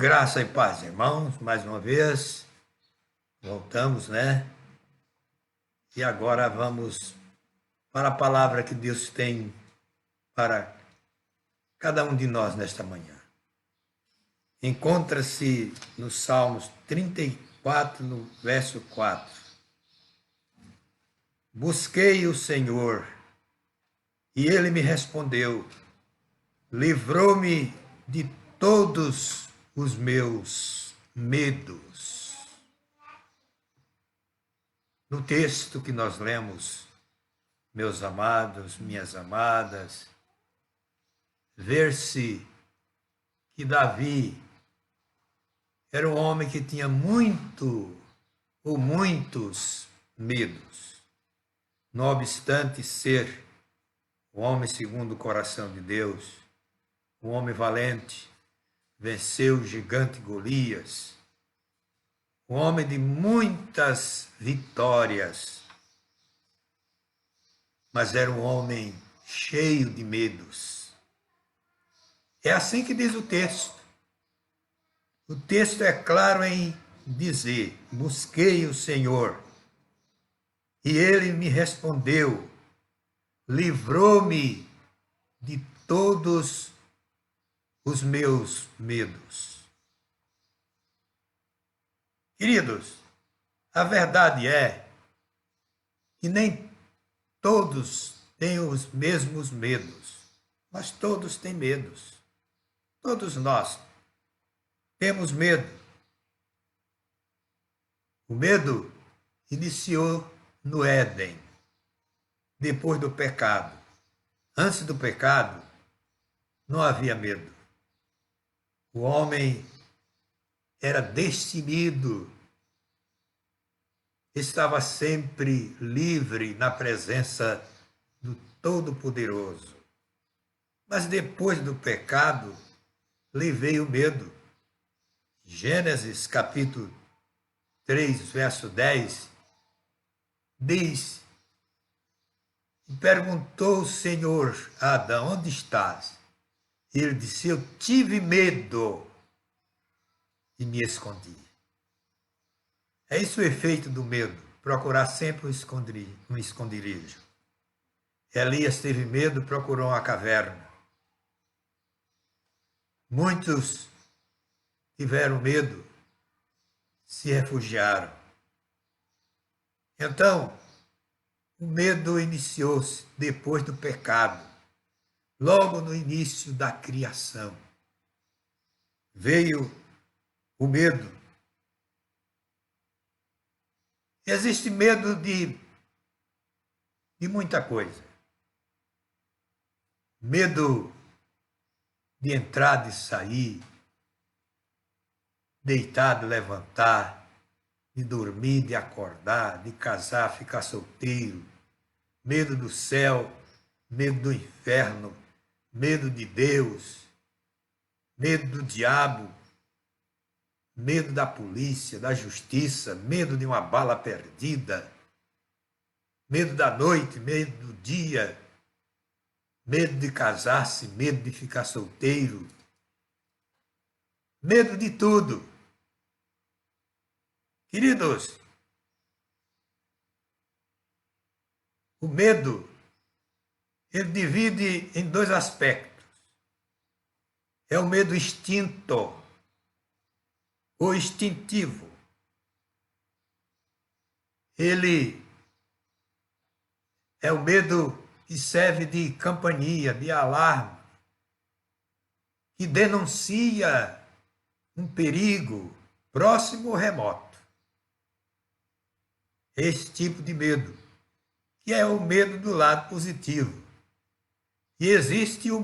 Graça e paz, irmãos, mais uma vez, voltamos, né? E agora vamos para a palavra que Deus tem para cada um de nós nesta manhã. Encontra-se no Salmos 34, no verso 4. Busquei o Senhor, e ele me respondeu, livrou-me de todos os meus medos. No texto que nós lemos, meus amados, minhas amadas, ver-se que Davi era um homem que tinha muito ou muitos medos. Não obstante ser um homem segundo o coração de Deus, um homem valente, venceu o gigante Golias, um homem de muitas vitórias, mas era um homem cheio de medos. É assim que diz o texto. O texto é claro em dizer, busquei o Senhor, e ele me respondeu, livrou-me de todos os meus medos. Queridos, a verdade é que nem todos têm os mesmos medos, mas todos têm medos. Todos nós temos medo. O medo iniciou no Éden, depois do pecado. Antes do pecado, não havia medo. O homem era destemido, estava sempre livre na presença do Todo-Poderoso. Mas depois do pecado, lhe veio o medo. Gênesis capítulo 3, verso 10, diz, e perguntou o Senhor a Adão, onde estás? Ele disse, eu tive medo e me escondi. É isso o efeito do medo, procurar sempre um esconderijo. Elias teve medo, procurou uma caverna. Muitos tiveram medo, se refugiaram. Então, o medo iniciou-se depois do pecado, logo no início da criação. Veio o medo. Existe medo de muita coisa. Medo de entrar, de sair, deitar, de levantar, de dormir, de acordar, de casar, ficar solteiro. Medo do céu, medo do inferno, medo de Deus, medo do diabo, medo da polícia, da justiça, medo de uma bala perdida, medo da noite, medo do dia, medo de casar-se, medo de ficar solteiro, medo de tudo. Queridos, o medo, ele divide em dois aspectos. É o medo instinto ou instintivo. Ele é o medo que serve de campainha, de alarme, que denuncia um perigo próximo ou remoto. Esse tipo de medo, que é o medo do lado positivo. E existe o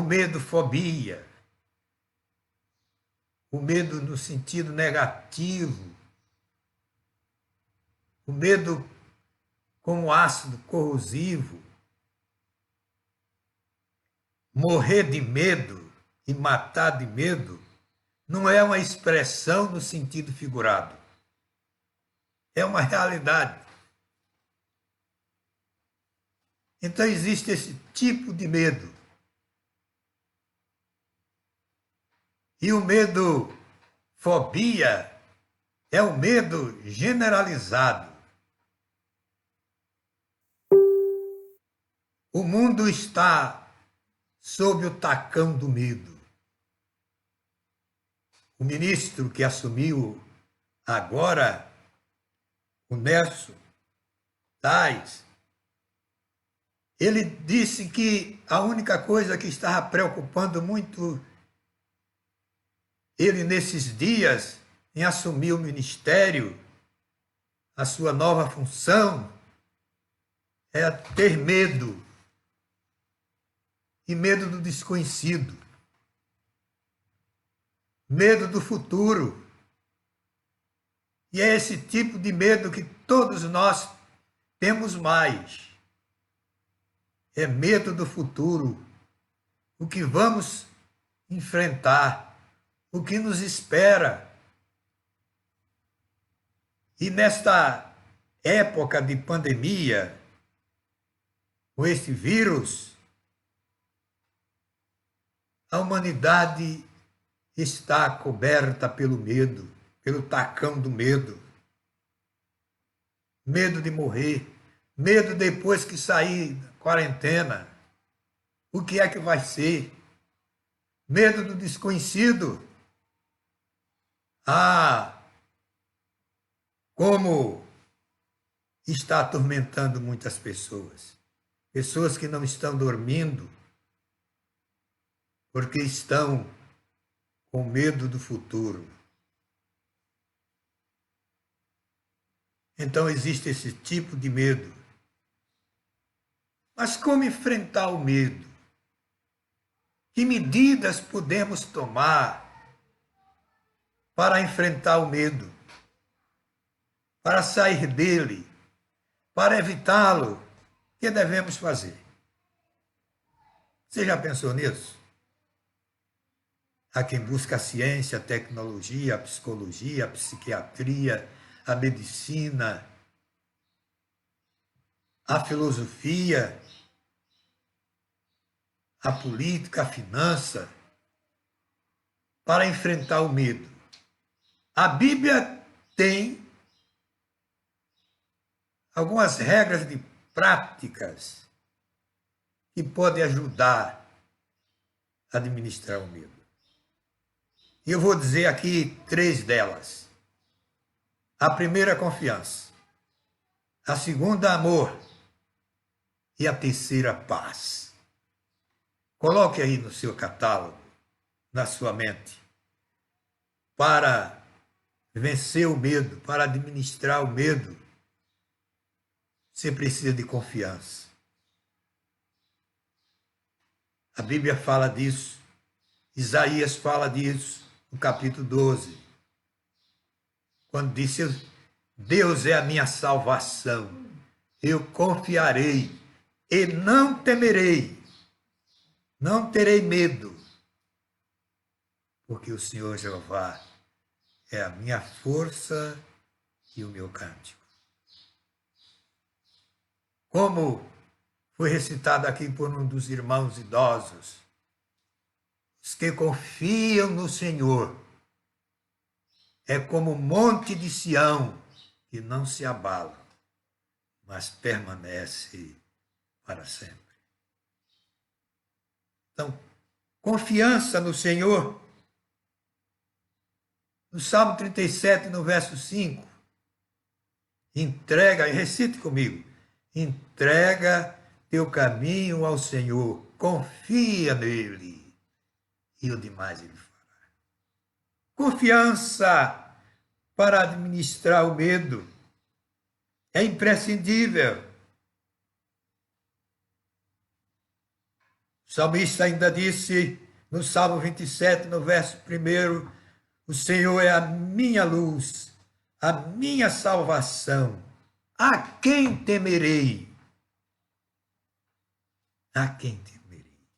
medo-fobia, o medo no sentido negativo, o medo como ácido corrosivo. Morrer de medo e matar de medo não é uma expressão no sentido figurado. É uma realidade. Então existe esse tipo de medo. E o medo, fobia, é o medo generalizado. O mundo está sob o tacão do medo. O ministro que assumiu agora, o Nelson Tais, ele disse que a única coisa que estava preocupando muito ele nesses dias em assumir o ministério, a sua nova função, é ter medo. E medo do desconhecido. Medo do futuro. E é esse tipo de medo que todos nós temos mais. É medo do futuro. O que vamos enfrentar. O que nos espera. E nesta época de pandemia, com este vírus, a humanidade está coberta pelo medo, pelo tacão do medo. Medo de morrer, medo depois que sair da quarentena. O que é que vai ser? Medo do desconhecido. Ah, como está atormentando muitas pessoas. Pessoas que não estão dormindo porque estão com medo do futuro. Então existe esse tipo de medo. Mas como enfrentar o medo? Que medidas podemos tomar para enfrentar o medo? Para sair dele? Para evitá-lo? O que devemos fazer? Você já pensou nisso? Há quem busca a ciência, a tecnologia, a psicologia, a psiquiatria, a medicina, a filosofia, a política, a finança, para enfrentar o medo. A Bíblia tem algumas regras de práticas que podem ajudar a administrar o medo. E eu vou dizer aqui 3 delas. A primeira é confiança. A segunda, amor. E a terceira, paz. Coloque aí no seu catálogo, na sua mente, para vencer o medo, para administrar o medo, você precisa de confiança. A Bíblia fala disso, Isaías fala disso no capítulo 12, quando disse: Deus é a minha salvação, eu confiarei e não temerei, não terei medo, porque o Senhor Jeová é a minha força e o meu cântico. Como foi recitado aqui por um dos irmãos idosos, os que confiam no Senhor é como o monte de Sião, que não se abala, mas permanece para sempre. Então, confiança no Senhor. No Salmo 37, no verso 5, entrega, recite comigo, entrega teu caminho ao Senhor, confia nele, e o demais ele fará. Confiança para administrar o medo é imprescindível. O salmista ainda disse, no Salmo 27, no verso 1, o Senhor é a minha luz, a minha salvação. A quem temerei? A quem temerei?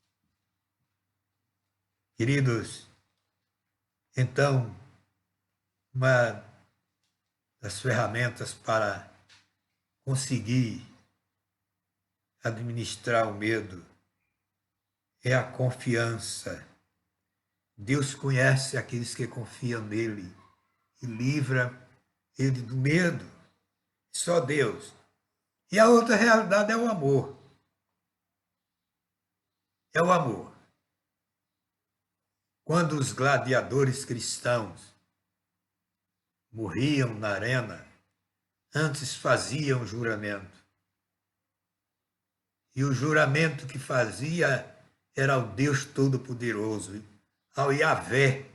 Queridos, então, uma das ferramentas para conseguir administrar o medo é a confiança Deus conhece aqueles que confiam nele e livra ele do medo. Só Deus. E a outra realidade é o amor. É o amor. Quando os gladiadores cristãos morriam na arena, antes faziam juramento. E o juramento que fazia era ao Deus Todo-Poderoso, ao Yahvé,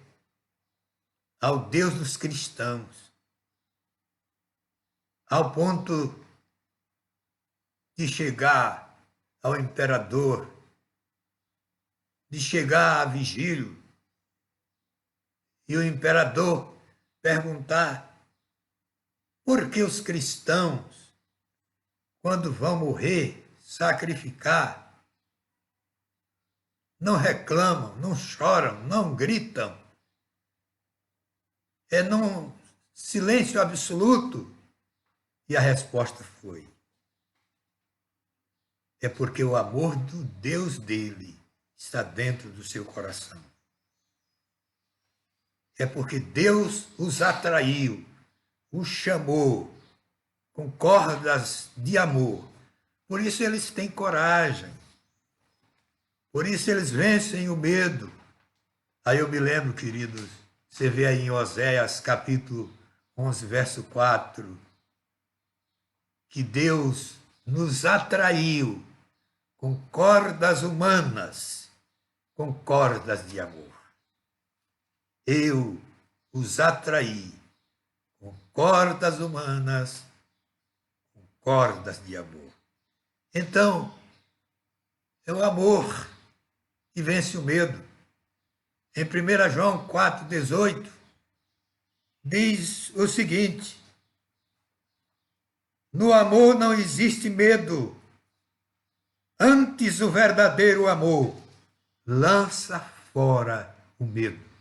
ao Deus dos cristãos, ao ponto de chegar ao imperador, de chegar a Vigílio, e o imperador perguntar por que os cristãos, quando vão morrer, sacrificar, não reclamam, não choram, não gritam. É num silêncio absoluto. E a resposta foi: é porque o amor do Deus dele está dentro do seu coração. É porque Deus os atraiu, os chamou com cordas de amor. Por isso eles têm coragem. Por isso eles vencem o medo. Aí eu me lembro, queridos, você vê aí em Oséias capítulo 11, verso 4, que Deus nos atraiu com cordas humanas, com cordas de amor. Eu os atraí com cordas humanas, com cordas de amor. Então, é o amor que vence o medo. Em 1 João 4,18, diz o seguinte: no amor não existe medo, antes o verdadeiro amor lança fora o medo.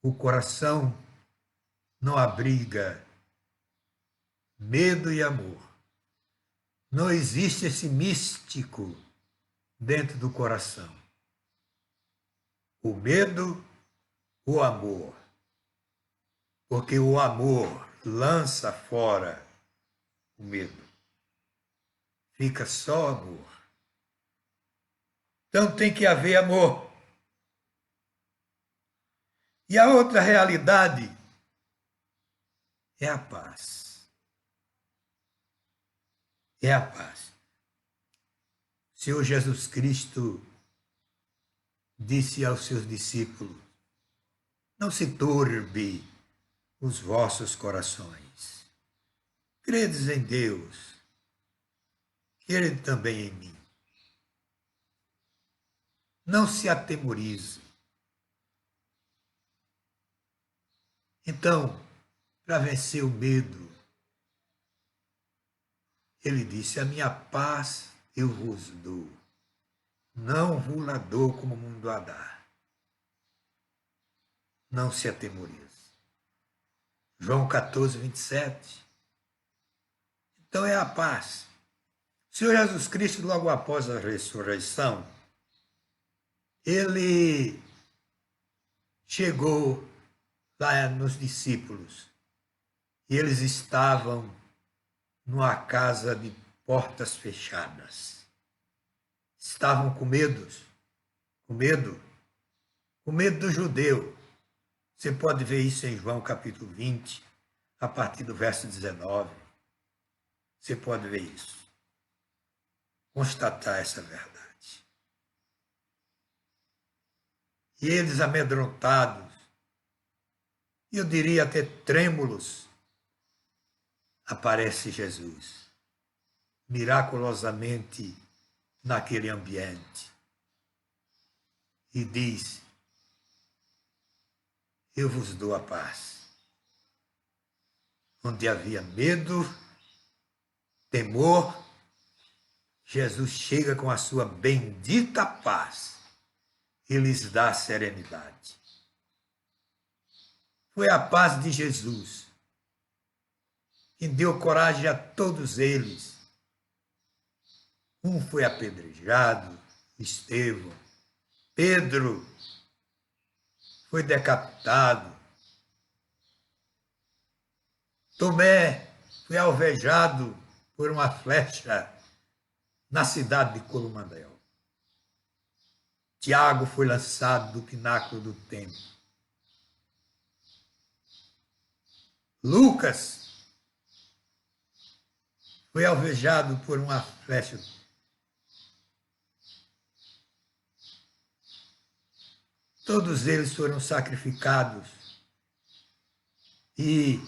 O coração não abriga medo e amor. Não existe esse místico dentro do coração. O medo, o amor. Porque o amor lança fora o medo. Fica só amor. Então tem que haver amor. E a outra realidade é a paz. É a paz. O Senhor Jesus Cristo disse aos seus discípulos: não se turbe os vossos corações. Credes em Deus, crede também em mim. Não se atemorize. Então, para vencer o medo, ele disse: a minha paz eu vos dou, não vos la dou como o mundo a dá. Não se atemorize. João 14, 27. Então é a paz. O Senhor Jesus Cristo, logo após a ressurreição, ele chegou lá nos discípulos e eles estavam numa casa de portas fechadas. Estavam com medo do judeu. Você pode ver isso em João capítulo 20, a partir do verso 19. Você pode ver isso. Constatar essa verdade. E eles amedrontados, e eu diria até trêmulos, aparece Jesus, miraculosamente naquele ambiente, e diz: eu vos dou a paz. Onde havia medo, temor, Jesus chega com a sua bendita paz e lhes dá serenidade. Foi a paz de Jesus que deu coragem a todos eles. Um foi apedrejado, Estevão. Pedro foi decapitado. Tomé foi alvejado por uma flecha na cidade de Corumandel. Tiago foi lançado do pináculo do templo. Lucas foi alvejado por uma flecha. Todos eles foram sacrificados e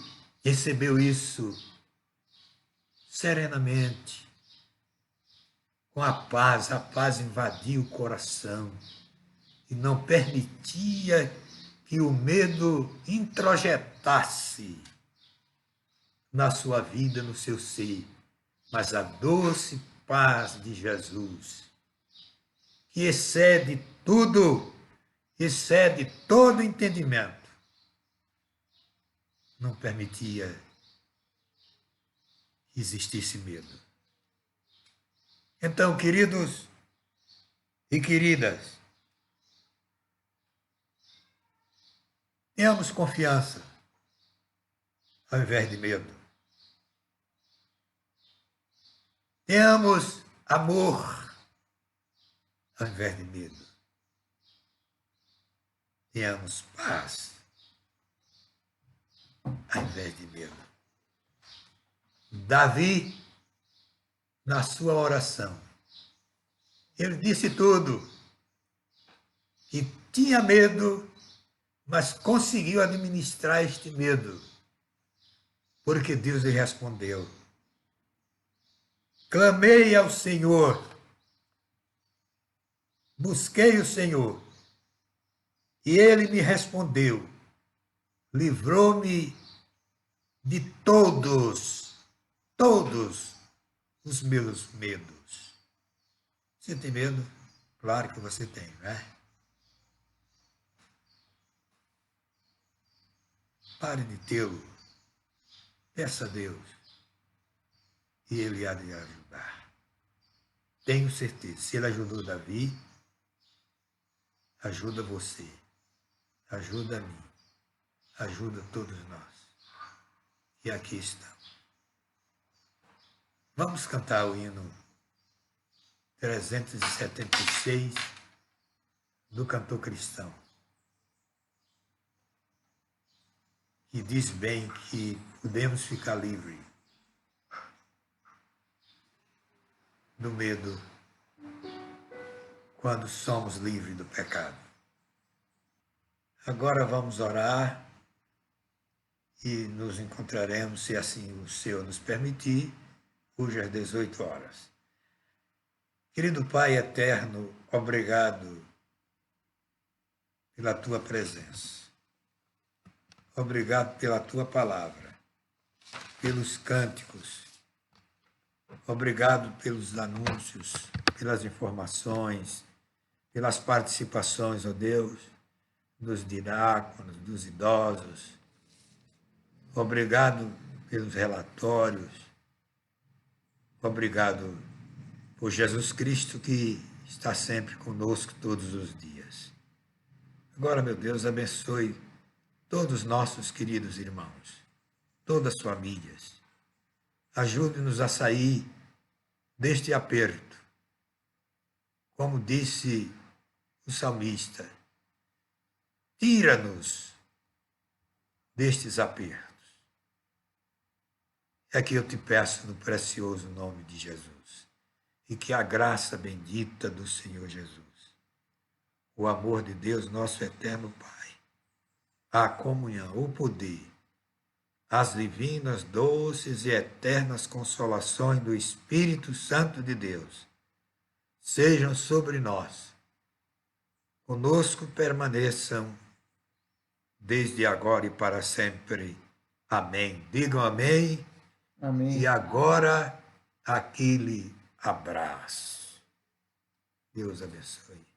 recebeu isso serenamente, com a paz invadiu o coração e não permitia que o medo introjetasse na sua vida, no seu ser, mas a doce paz de Jesus, que excede tudo, excede todo entendimento, não permitia que existisse medo. Então, queridos e queridas, tenhamos confiança ao invés de medo. Tenhamos amor ao invés de medo. Tenhamos paz ao invés de medo. Davi, na sua oração, ele disse tudo, que tinha medo, mas conseguiu administrar este medo, porque Deus lhe respondeu. Clamei ao Senhor, busquei o Senhor, e Ele me respondeu, livrou-me de todos os meus medos. Você tem medo? Claro que você tem, não é? Pare de tê-lo. Peça a Deus e Ele há de ajudar. Tenho certeza, se Ele ajudou Davi, ajuda você, ajuda a mim, ajuda todos nós. E aqui estamos. Vamos cantar o hino 376 do cantor cristão, que diz bem que podemos ficar livres do medo quando somos livres do pecado. Agora vamos orar e nos encontraremos, se assim o Senhor nos permitir, hoje às 18 horas. Querido Pai eterno, obrigado pela Tua presença. Obrigado pela Tua palavra, pelos cânticos. Obrigado pelos anúncios, pelas informações, pelas participações, ó Deus, dos diáconos, dos idosos. Obrigado pelos relatórios. Obrigado por Jesus Cristo que está sempre conosco todos os dias. Agora, meu Deus, abençoe todos os nossos queridos irmãos, todas as famílias. Ajude-nos a sair deste aperto. Como disse o salmista, tira-nos destes apertos. É que eu te peço no precioso nome de Jesus. E que a graça bendita do Senhor Jesus, o amor de Deus, nosso eterno Pai, a comunhão, o poder, as divinas, doces e eternas consolações do Espírito Santo de Deus, sejam sobre nós, conosco permaneçam, desde agora e para sempre. Amém. Digam amém. Amém. E agora, aquele abraço. Deus abençoe.